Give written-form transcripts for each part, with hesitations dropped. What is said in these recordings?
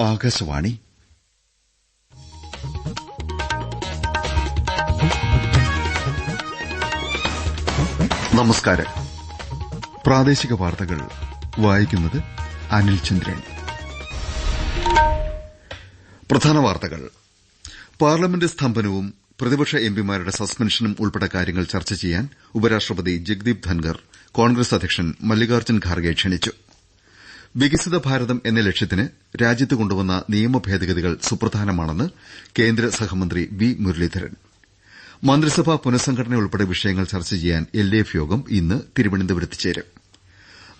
ആകാശവാണി. നമസ്കാരം. പ്രാദേശിക വാർത്തകൾ വായിക്കുന്നത് അനിൽ ചന്ദ്രൻ. പ്രധാന വാർത്തകൾ. പാർലമെന്റ് സ്തംഭനവും പ്രതിപക്ഷ എംപിമാരുടെ സസ്പെൻഷനും ഉൾപ്പെടെ കാര്യങ്ങൾ ചർച്ച ചെയ്യാൻ ഉപരാഷ്ട്രപതി ജഗ്ദീപ് ധൻകർ കോൺഗ്രസ് അധ്യക്ഷൻ മല്ലികാർജ്ജുൻ ഖാർഗെയെ ക്ഷണിച്ചു. വികസിത ഭാരതം എന്ന ലക്ഷ്യത്തിന് രാജ്യത്ത് കൊണ്ടുവന്ന നിയമ ഭേദഗതികൾ സുപ്രധാനമാണെന്ന് കേന്ദ്ര സഹമന്ത്രി വി മുരളീധരൻ. മന്ത്രിസഭാ പുനഃസംഘടന ഉൾപ്പെടെ വിഷയങ്ങൾ ചർച്ച ചെയ്യാൻ എൽഡിഎഫ് യോഗം ഇന്ന് തിരുവനന്തപുരത്ത് ചേരും.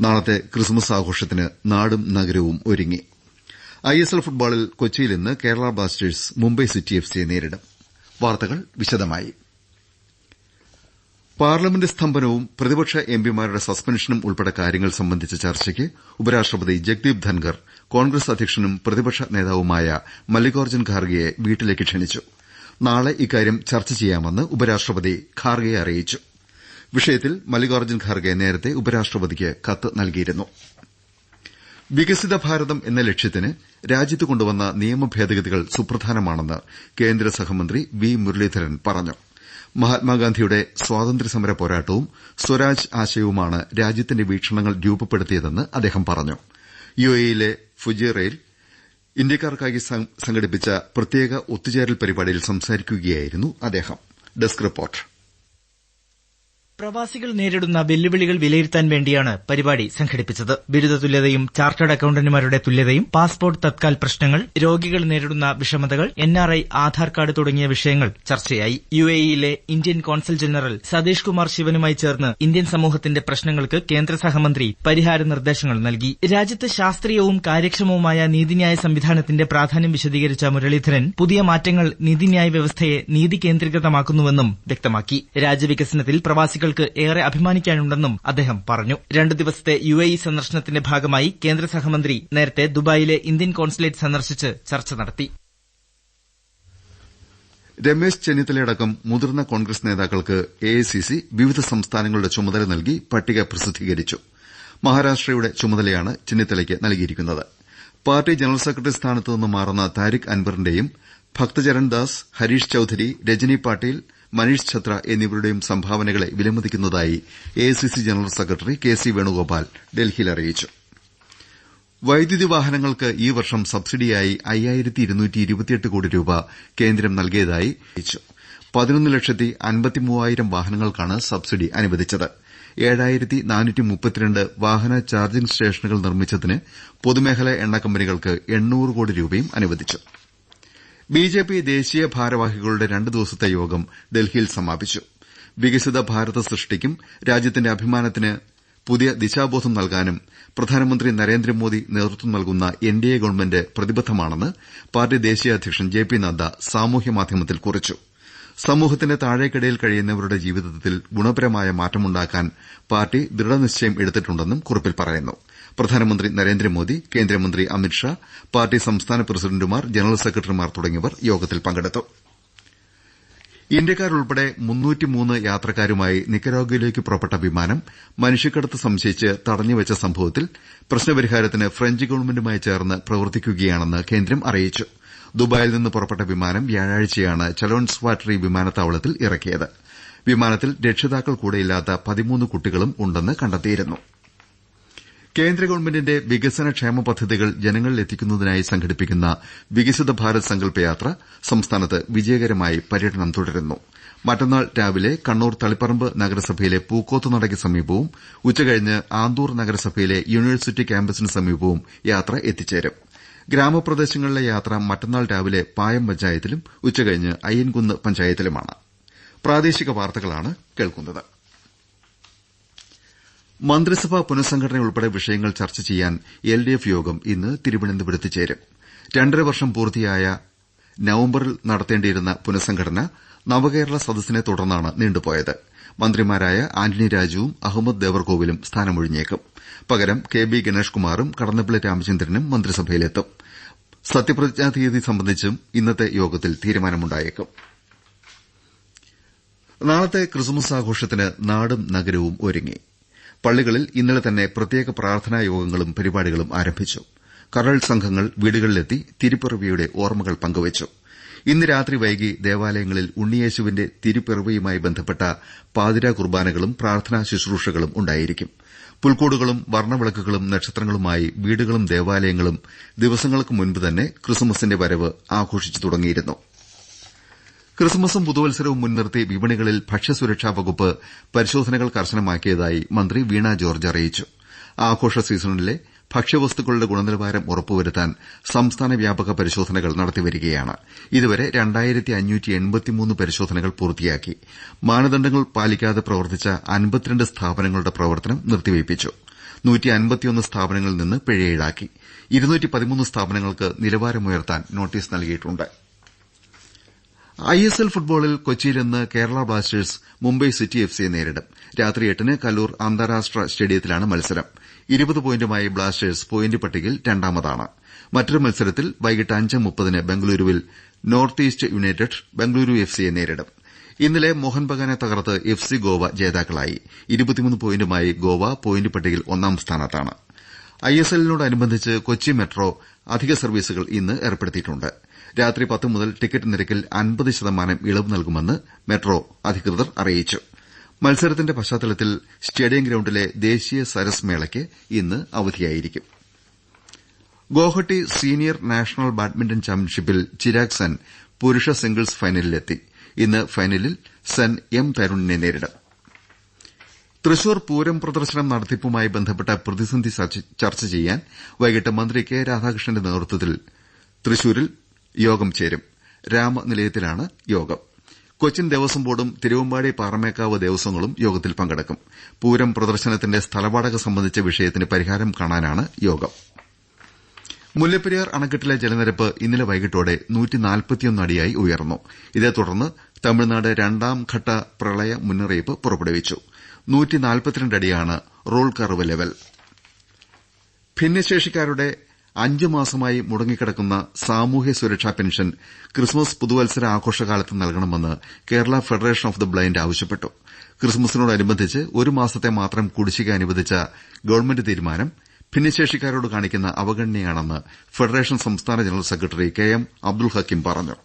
നാളത്തെ ക്രിസ്മസ് ആഘോഷത്തിന് നാടും നഗരവും ഒരുങ്ങി. ഐഎസ്എൽ ഫുട്ബോളിൽ കൊച്ചിയിൽ ഇന്ന് കേരള ബ്ലാസ്റ്റേഴ്സ് മുംബൈ സിറ്റി എഫ്സിയെ നേരിടും. വാർത്തകൾ വിശദമായി. പാർലമെന്റ് സ്തംഭനവും പ്രതിപക്ഷ എംപിമാരുടെ സസ്പെൻഷനും ഉൾപ്പെടെ കാര്യങ്ങൾ സംബന്ധിച്ച ചർച്ചയ്ക്ക് ഉപരാഷ്ട്രപതി ജഗ്ദീപ് ധൻകർ കോൺഗ്രസ് അധ്യക്ഷനും പ്രതിപക്ഷ നേതാവുമായ മല്ലികാർജ്ജുൻ ഖാർഗെയെ വീട്ടിലേക്ക് ക്ഷണിച്ചു. നാളെ ഇക്കാര്യം ചർച്ച ചെയ്യാമെന്ന് ഉപരാഷ്ട്രപതി ഖാർഗെയെ അറിയിച്ചു. വിഷയത്തിൽ മല്ലികാർജ്ജുൻ ഖാർഗെ നേരത്തെ ഉപരാഷ്ട്രപതിക്ക് കത്ത് നൽകിയിരുന്നു. വികസിത ഭാരതം എന്ന ലക്ഷ്യത്തിന് രാജ്യത്ത് കൊണ്ടുവന്ന നിയമ ഭേദഗതികൾ സുപ്രധാനമാണെന്ന് കേന്ദ്ര സഹമന്ത്രി വി മുരളീധരൻ പറഞ്ഞു. മഹാത്മാഗാന്ധിയുടെ സ്വാതന്ത്ര്യസമര പോരാട്ടവും സ്വരാജ് ആശയവുമാണ് രാജ്യത്തിന്റെ വീക്ഷണങ്ങൾ രൂപപ്പെടുത്തിയതെന്ന് അദ്ദേഹം പറഞ്ഞു. യുഎഇയിലെ ഫുജൈറയിൽ ഇന്ത്യക്കാർക്കായി സംഘടിപ്പിച്ച പ്രത്യേക ഒത്തുചേരൽ പരിപാടിയിൽ സംസാരിക്കുകയായിരുന്നു അദ്ദേഹം. Desk report. പ്രവാസികൾ നേരിടുന്ന വെല്ലുവിളികൾ വിലയിരുത്താൻ വേണ്ടിയാണ് പരിപാടി സംഘടിപ്പിച്ചത്. ബിരുദ തുല്യതയും ചാർട്ടേഡ് അക്കൌണ്ടന്റുമാരുടെ തുല്യതയും പാസ്പോർട്ട് തത്കാൽ പ്രശ്നങ്ങൾ, രോഗികൾ നേരിടുന്ന വിഷമതകൾ, എൻആർഐ ആധാർ കാർഡ് തുടങ്ങിയ വിഷയങ്ങൾ ചർച്ചയായി. യുഎഇയിലെ Indian consul general Satish Kumar ശിവനുമായി ചേർന്ന് ഇന്ത്യൻ സമൂഹത്തിന്റെ പ്രശ്നങ്ങൾക്ക് കേന്ദ്ര സഹമന്ത്രി പരിഹാര നിർദ്ദേശങ്ങൾ നൽകി. രാജ്യത്ത് ശാസ്ത്രീയവും കാര്യക്ഷമവുമായ നീതിന്യായ സംവിധാനത്തിന്റെ പ്രാധാന്യം വിശദീകരിച്ച മുരളീധരൻ പുതിയ മാറ്റങ്ങൾ നീതിന്യായ വ്യവസ്ഥയെ നീതി കേന്ദ്രീകൃതമാക്കുന്നുവെന്നും വ്യക്തമാക്കി. രാജ്യവികസനത്തിൽ പ്രവാസികൾ ഏറെ അഭിമാനിക്കാനുണ്ടെന്നും അദ്ദേഹം പറഞ്ഞു. 2 ദിവസത്തെ യുഎഇ സന്ദർശനത്തിന്റെ ഭാഗമായി കേന്ദ്ര സഹമന്ത്രി നേരത്തെ ദുബായിലെ ഇന്ത്യൻ കോൺസുലേറ്റ് സന്ദർശിച്ച് ചർച്ച നടത്തി. രമേശ് ചെന്നിത്തലയടക്കം മുതിർന്ന കോൺഗ്രസ് നേതാക്കൾക്ക് എഐസിസി വിവിധ സംസ്ഥാനങ്ങളുടെ ചുമതല നൽകി പട്ടിക പ്രസിദ്ധീകരിച്ചു. മഹാരാഷ്ട്രയുടെ ചുമതലയാണ് ചെന്നിത്തലയ്ക്ക് നൽകിയിരിക്കുന്നത്. പാർട്ടി ജനറൽ സെക്രട്ടറി സ്ഥാനത്ത് നിന്ന് മാറുന്ന താരിഖ് അൻവറിന്റെയും ഭക്തചരൺ ദാസ്, ഹരീഷ് ചൌധരി, രജനി പാട്ടീൽ, മനീഷ് ഛത്ര എന്നിവരുടെയും സംഭാവനകളെ വിലമതിക്കുന്നതായി AICC general secretary K C Venugopal ഡൽഹിയിൽ അറിയിച്ചു. വൈദ്യുതി വാഹനങ്ങൾക്ക് ഈ വർഷം സബ്സിഡിയായി 5228 കോടി രൂപ കേന്ദ്രം നൽകിയതായി അറിയിച്ചു. 11,53,000 വാഹനങ്ങൾക്കാണ് സബ്സിഡി അനുവദിച്ചത്. 7,432 വാഹന ചാർജിംഗ് സ്റ്റേഷനുകൾ നിർമ്മിച്ചതിന് പൊതുമേഖലാ എണ്ണ കമ്പനികൾക്ക് 800 കോടി രൂപയും അനുവദിച്ചു. ബിജെപി ദേശീയ ഭാരവാഹികളുടെ 2 ദിവസത്തെ യോഗം ഡൽഹിയിൽ സമാപിച്ചു. വികസിത ഭാരത സൃഷ്ടിക്കും രാജ്യത്തിന്റെ അഭിമാനത്തിന് പുതിയ ദിശാബോധം നൽകാനും പ്രധാനമന്ത്രി നരേന്ദ്രമോദി നേതൃത്വം നൽകുന്ന എൻഡിഎ ഗവൺമെന്റ് പ്രതിബദ്ധമാണെന്ന് പാർട്ടി ദേശീയ അധ്യക്ഷൻ ജെപി നദ്ദ സാമൂഹ്യമാധ്യമത്തിൽ കുറിച്ചു. സമൂഹത്തിന്റെ താഴേക്കിടയിൽ കഴിയുന്നവരുടെ ജീവിതത്തിൽ ഗുണപരമായ മാറ്റമുണ്ടാക്കാൻ പാർട്ടി ദൃഢനിശ്ചയം എടുത്തിട്ടുണ്ടെന്നും കുറിപ്പിൽ പറയുന്നു. പ്രധാനമന്ത്രി നരേന്ദ്രമോദി, കേന്ദ്രമന്ത്രി അമിത്ഷാ, പാർട്ടി സംസ്ഥാന പ്രസിഡന്റുമാർ, ജനറൽ സെക്രട്ടറിമാർ തുടങ്ങിയവർ യോഗത്തിൽ പങ്കെടുത്തു. ഇന്ത്യക്കാരുൾപ്പെടെ 303 യാത്രക്കാരുമായി നിക്കരാഗ്വയിലേക്ക് പുറപ്പെട്ട വിമാനം മനുഷ്യക്കടത്ത് സംശയിച്ച് തടഞ്ഞുവെച്ച സംഭവത്തിൽ പ്രശ്നപരിഹാരത്തിന് ഫ്രഞ്ച് ഗവൺമെന്റുമായി ചേർന്ന് പ്രവർത്തിക്കുകയാണെന്ന് കേന്ദ്രം അറിയിച്ചു. ദുബായിൽ നിന്ന് പുറപ്പെട്ട വിമാനം വ്യാഴാഴ്ചയാണ് ചലോൺ സ്വാട്രി വിമാനത്താവളത്തിൽ ഇറക്കിയത്. വിമാനത്തിൽ രക്ഷിതാക്കൾ കൂടെയില്ലാത്ത 13 കുട്ടികളും ഉണ്ടെന്ന് കണ്ടെത്തിയിരുന്നു. കേന്ദ്ര ഗവൺമെന്റിന്റെ വികസന ക്ഷേമ പദ്ധതികൾ ജനങ്ങളിലെത്തിക്കുന്നതിനായി സംഘടിപ്പിക്കുന്ന വികസിത ഭാരത് സങ്കല്പ യാത്ര സംസ്ഥാനത്ത് വിജയകരമായി പര്യടനം തുടരുന്നു. മറ്റന്നാൾ രാവിലെ കണ്ണൂർ തളിപ്പറമ്പ് നഗരസഭയിലെ പൂക്കോത്തുനടയ്ക്ക് സമീപവും ഉച്ചകഴിഞ്ഞ് ആന്തൂർ നഗരസഭയിലെ യൂണിവേഴ്സിറ്റി ക്യാമ്പസിന് സമീപവും യാത്ര എത്തിച്ചേരും. ഗ്രാമപ്രദേശങ്ങളിലെ യാത്ര മറ്റന്നാൾ രാവിലെ പായം പഞ്ചായത്തിലും ഉച്ചകഴിഞ്ഞ് അയ്യൻകുന്ന് പഞ്ചായത്തിലുമാണ്. പ്രാദേശിക വാർത്തകളാണ് കേൾക്കുന്നത്. മന്ത്രിസഭാ പുനഃസംഘടന ഉൾപ്പെടെ വിഷയങ്ങൾ ചർച്ച ചെയ്യാൻ എൽഡിഎഫ് യോഗം ഇന്ന് തിരുവനന്തപുരത്ത് ചേരും. 2.5 വർഷം പൂർത്തിയായ നവംബറിൽ നടത്തേണ്ടിയിരുന്ന പുനഃസംഘടന നവകേരള സദസ്സിനെ തുടർന്നാണ് നീണ്ടുപോയത്. മന്ത്രിമാരായ ആന്റണി രാജുവും അഹമ്മദ് ദേവർകോവിലും സ്ഥാനമൊഴിഞ്ഞേക്കും. പകരം കെ ബി ഗണേഷ് കുമാറും കടന്നപ്പള്ളി രാമചന്ദ്രനും മന്ത്രിസഭയിലെത്തും. സത്യപ്രതിജ്ഞാ തീയതി സംബന്ധിച്ചും ഇന്നത്തെ യോഗത്തിൽ തീരുമാനമുണ്ടായേക്കും. നാളത്തെ ക്രിസ്മസ് ആഘോഷത്തിന് നാടും നഗരവും ഒരുങ്ങി. പള്ളികളിൽ ഇന്നലെ തന്നെ പ്രത്യേക പ്രാർത്ഥനാ യോഗങ്ങളും പരിപാടികളും ആരംഭിച്ചു. കരൾ സംഘങ്ങൾ വീടുകളിലെത്തി തിരുപ്പിറവിയുടെ ഓർമ്മകൾ പങ്കുവച്ചു. ഇന്ന് രാത്രി വൈകി ദേവാലയങ്ങളിൽ ഉണ്ണിയേശുവിന്റെ തിരുപ്പിറവിയുമായി ബന്ധപ്പെട്ട പാതിരാ കുർബാനകളും പ്രാർത്ഥനാ ശുശ്രൂഷകളും ഉണ്ടായിരിക്കും. പുൽക്കൂടുകളും വർണ്ണവിളക്കുകളും നക്ഷത്രങ്ങളുമായി വീടുകളും ദേവാലയങ്ങളും ദിവസങ്ങൾക്ക് മുൻപ് തന്നെ ക്രിസ്മസിന്റെ വരവ് ആഘോഷിച്ചു തുടങ്ങിയിരുന്നു. ക്രിസ്മസും പുതുവത്സരവും മുൻനിർത്തി വിപണികളിൽ ഭക്ഷ്യസുരക്ഷാ വകുപ്പ് പരിശോധനകൾ കർശനമാക്കിയതായി മന്ത്രി വീണ ജോർജ് അറിയിച്ചു. ആഘോഷ സീസണിലെ ഭക്ഷ്യവസ്തുക്കളുടെ ഗുണനിലവാരം ഉറപ്പുവരുത്താൻ സംസ്ഥാന വ്യാപക പരിശോധനകൾ നടത്തിവരികയാണ്. ഇതുവരെ 2583 പരിശോധനകൾ പൂർത്തിയാക്കി. മാനദണ്ഡങ്ങൾ പാലിക്കാതെ പ്രവർത്തിച്ച 52 സ്ഥാപനങ്ങളുടെ പ്രവർത്തനം നിർത്തിവെപ്പിച്ചു. 151 സ്ഥാപനങ്ങളിൽ നിന്ന് പിഴ ഈടാക്കി. 213 സ്ഥാപനങ്ങൾക്ക് നിലവാരമുയർത്താൻ നോട്ടീസ് നൽകിയിട്ടുണ്ട്. ISL ഫുട്ബോളിൽ കൊച്ചിയിൽ ഇന്ന് കേരള ബ്ലാസ്റ്റേഴ്സ് മുംബൈ സിറ്റി എഫ്സിയെ നേരിടും. രാത്രി 8-ന് കല്ലൂർ അന്താരാഷ്ട്ര സ്റ്റേഡിയത്തിലാണ് മത്സരം. 20 പോയിന്റുമായി ബ്ലാസ്റ്റേഴ്സ് പോയിന്റ് പട്ടികയിൽ രണ്ടാമതാണ്. മറ്റൊരു മത്സരത്തിൽ വൈകിട്ട് 5:30-ന് ബംഗളൂരുവിൽ നോർത്ത് ഈസ്റ്റ് യുണൈറ്റഡ് ബംഗളൂരു എഫ്സിയെ നേരിടും. ഇന്നലെ മോഹൻ ബഗാനെ തകർത്ത് എഫ്സി ഗോവ ജേതാക്കളായി. 23 പോയിന്റുമായി ഗോവ പോയിന്റ് പട്ടികയിൽ ഒന്നാം സ്ഥാനത്താണ്. ISLനോടനുബന്ധിച്ച് കൊച്ചി മെട്രോ അധിക സർവീസുകൾ ഇന്ന് ഏർപ്പെടുത്തിയിട്ടുണ്ട്. രാത്രി 10 മുതൽ ടിക്കറ്റ് നിരക്കിൽ 50% ഇളവ് നൽകുമെന്ന് മെട്രോ അധികൃതർ അറിയിച്ചു. മത്സരത്തിന്റെ പശ്ചാത്തലത്തിൽ സ്റ്റേഡിയം ഗ്രൌണ്ടിലെ ദേശീയ സരസ് മേളയ്ക്ക് ഇന്ന് അവധിയായിരിക്കും. ഗോഹട്ടി സീനിയർ നാഷണൽ ബാഡ്മിന്റൺ ചാമ്പ്യൻഷിപ്പിൽ ചിരാഗ് സെൻ പുരുഷ സിംഗിൾസ് ഫൈനലിലെത്തി. ഇന്ന് ഫൈനലിൽ സെൻ എം തരുണിനെ നേരിടും. തൃശൂർ പൂരം പ്രദർശനം നടത്തിപ്പുമായി ബന്ധപ്പെട്ട പ്രതിസന്ധി ചർച്ച ചെയ്യാൻ വൈകിട്ട് മന്ത്രി കെ രാധാകൃഷ്ണന്റെ നേതൃത്വത്തിൽ തൃശൂരിൽ യോഗം ചേരും. രാമനിലയത്തിലാണ് യോഗം. കൊച്ചിൻ ദേവസ്വം ബോർഡും തിരുവമ്പാടി പാറമേക്കാവ് ദേവസ്വങ്ങളും യോഗത്തിൽ പങ്കെടുക്കും. പൂരം പ്രദർശനത്തിന്റെ സ്ഥലവാടക സംബന്ധിച്ച വിഷയത്തിന് പരിഹാരം കാണാനാണ് യോഗം. മുല്ലപ്പെരിയാർ അണക്കെട്ടിലെ ജലനിരപ്പ് ഇന്നലെ വൈകിട്ടോടെ 141 അടിയായി ഉയർന്നു. ഇതേ തുടർന്ന് തമിഴ്നാട് രണ്ടാംഘട്ട പ്രളയ മുന്നറിയിപ്പ് പുറപ്പെടുവിച്ചു. 142 അടിയാണ് റോൾ കർവ് ലെവൽ. ഭിന്നശേഷിക്കാരുടെ 5 മാസമായി മുടങ്ങിക്കിടക്കുന്ന സാമൂഹ്യ സുരക്ഷാ പെൻഷൻ ക്രിസ്മസ് പുതുവത്സര ആഘോഷകാലത്ത് നൽകണമെന്ന് Kerala federation of the blind ആവശ്യപ്പെട്ടു. ക്രിസ്മസിനോടനുബന്ധിച്ച് ഒരു മാസത്തെ മാത്രം കുടിശ്ശിക അനുവദിച്ച ഗവൺമെന്റ് തീരുമാനം ഭിന്നശേഷിക്കാരോട് കാണിക്കുന്ന അവഗണനയാണെന്ന് ഫെഡറേഷൻ സംസ്ഥാന general secretary KM Abdul Hakeem പറഞ്ഞു.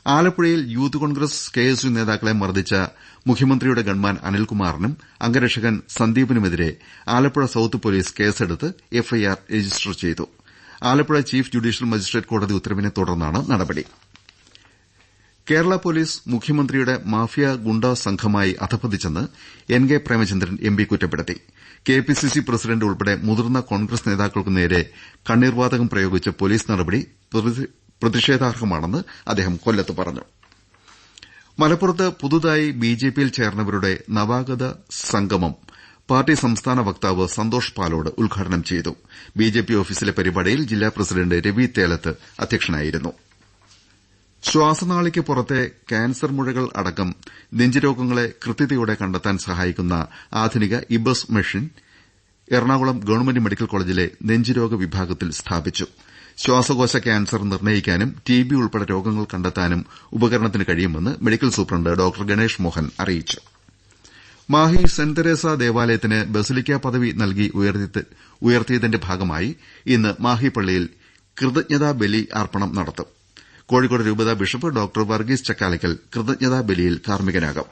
ആലപ്പുഴയിൽ യൂത്ത് കോൺഗ്രസ് KSU നേതാക്കളെ മർദ്ദിച്ച മുഖ്യമന്ത്രിയുടെ ഗൺമാൻ അനിൽകുമാറിനും അംഗരക്ഷകൻ സന്ദീപിനുമെതിരെ ആലപ്പുഴ സൌത്ത് പോലീസ് കേസെടുത്ത് FIR രജിസ്റ്റർ ചെയ്തു. ആലപ്പുഴ ചീഫ് ജുഡീഷ്യൽ മജിസ്ട്രേറ്റ് കോടതി ഉത്തരവിനെ തുടർന്നാണ് നടപടി. കേരള പോലീസ് മുഖ്യമന്ത്രിയുടെ മാഫിയ ഗുണ്ടാ സംഘമായി അധഃപതിച്ചെന്ന് NK പ്രേമചന്ദ്രൻ MP കുറ്റപ്പെടുത്തി. KPCC പ്രസിഡന്റ് ഉൾപ്പെടെ മുതിർന്ന കോൺഗ്രസ് നേതാക്കൾക്കു നേരെ കണ്ണീർവാതകം പ്രയോഗിച്ച പോലീസ് നടപടി പ്രതിഷേധാർഹമാണെന്ന് അദ്ദേഹം കൊല്ലത്ത് പറഞ്ഞു. മലപ്പുറത്ത് പുതുതായി BJPയിൽ ചേർന്നവരുടെ നവാഗത സംഗമം പാർട്ടി സംസ്ഥാന വക്താവ് സന്തോഷ് പാലോട് ഉദ്ഘാടനം ചെയ്തു. BJP ഓഫീസിലെ പരിപാടിയിൽ ജില്ലാ പ്രസിഡന്റ് രവി തേലത്ത് അധ്യക്ഷനായിരുന്നു. ശ്വാസനാളിക്ക് പുറത്തെ ക്യാൻസർ മുഴകൾ അടക്കം നെഞ്ചുരോഗങ്ങളെ കൃത്യതയോടെ കണ്ടെത്താൻ സഹായിക്കുന്ന ആധുനിക ഇബസ് മെഷീൻ എറണാകുളം ഗവൺമെന്റ് മെഡിക്കൽ കോളേജിലെ നെഞ്ചുരോഗ വിഭാഗത്തിൽ സ്ഥാപിച്ചു. ശ്വാസകോശ ക്യാൻസർ നിർണ്ണയിക്കാനും TB ഉൾപ്പെടെ രോഗങ്ങൾ കണ്ടെത്താനും ഉപകരണത്തിന് കഴിയുമെന്ന് medical superintendent doctor Ganesh Mohan അറിയിച്ചു. മാഹി സെന്റ് തെരേസ ദേവാലയത്തിന് ബസിലിക്ക പദവി നൽകി ഉയർത്തിയതിന്റെ ഭാഗമായി ഇന്ന് മാഹി പള്ളിയിൽ കൃതജ്ഞതാ ബലി അർപ്പണം നടത്തും. കോഴിക്കോട് രൂപതാ ബിഷപ്പ് ഡോക്ടർ വർഗീസ് ചക്കാലക്കൽ കൃതജ്ഞതാ ബലിയിൽ കാർമ്മികനാകും.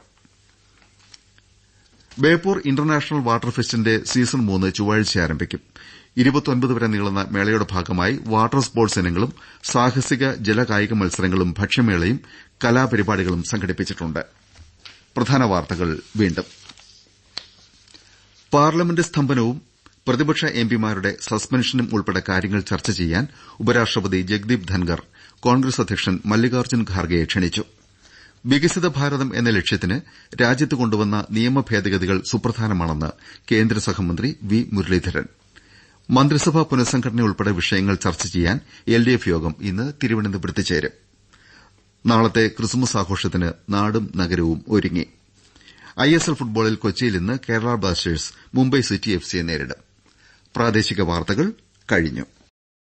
ബേപ്പൂർ ഇന്റർനാഷണൽ വാട്ടർ ഫെസ്റ്റിന്റെ സീസൺ 3 ചൊവ്വാഴ്ച ആരംഭിക്കും. 29 വരെ നീളുന്ന മേളയുടെ ഭാഗമായി വാട്ടർ സ്പോർട്സ് ഇനങ്ങളും സാഹസിക ജലകായിക മത്സരങ്ങളും ഭക്ഷ്യമേളയും കലാപരിപാടികളും സംഘടിപ്പിച്ചിട്ടുണ്ട്. പ്രധാന വാർത്തകൾ വീണ്ടും. പാർലമെന്റ് സ്തംഭനവും പ്രതിപക്ഷ MPമാരുടെ സസ്പെൻഷനും ഉൾപ്പെടെ കാര്യങ്ങൾ ചർച്ച ചെയ്യാൻ ഉപരാഷ്ട്രപതി ജഗ്ദീപ് ധൻകർ കോൺഗ്രസ് അധ്യക്ഷൻ മല്ലികാർജ്ജുൻ ഖാർഗെയെ ക്ഷണിച്ചു. വികസിത ഭാരതം എന്ന ലക്ഷ്യത്തിന് രാജ്യത്ത് കൊണ്ടുവന്ന നിയമ ഭേദഗതികൾ സുപ്രധാനമാണെന്ന് കേന്ദ്ര സഹമന്ത്രി വി മുരളീധരൻ. മന്ത്രിസഭാ പുനഃസംഘടന ഉൾപ്പെടെ വിഷയങ്ങൾ ചർച്ച ചെയ്യാൻ LDF യോഗം ഇന്ന് തിരുവനന്തപുരത്ത് ചേരും. നാളത്തെ ക്രിസ്മസ് ആഘോഷത്തിന് നാടും നഗരവും ഒരുങ്ങി. ISL ഫുട്ബോളിൽ കൊച്ചിയിൽ ഇന്ന് കേരള ബ്ലാസ്റ്റേഴ്സ് മുംബൈ സിറ്റി എഫ്സിയെ നേരിടും. പ്രാദേശിക വാർത്തകൾ കഴിഞ്ഞു.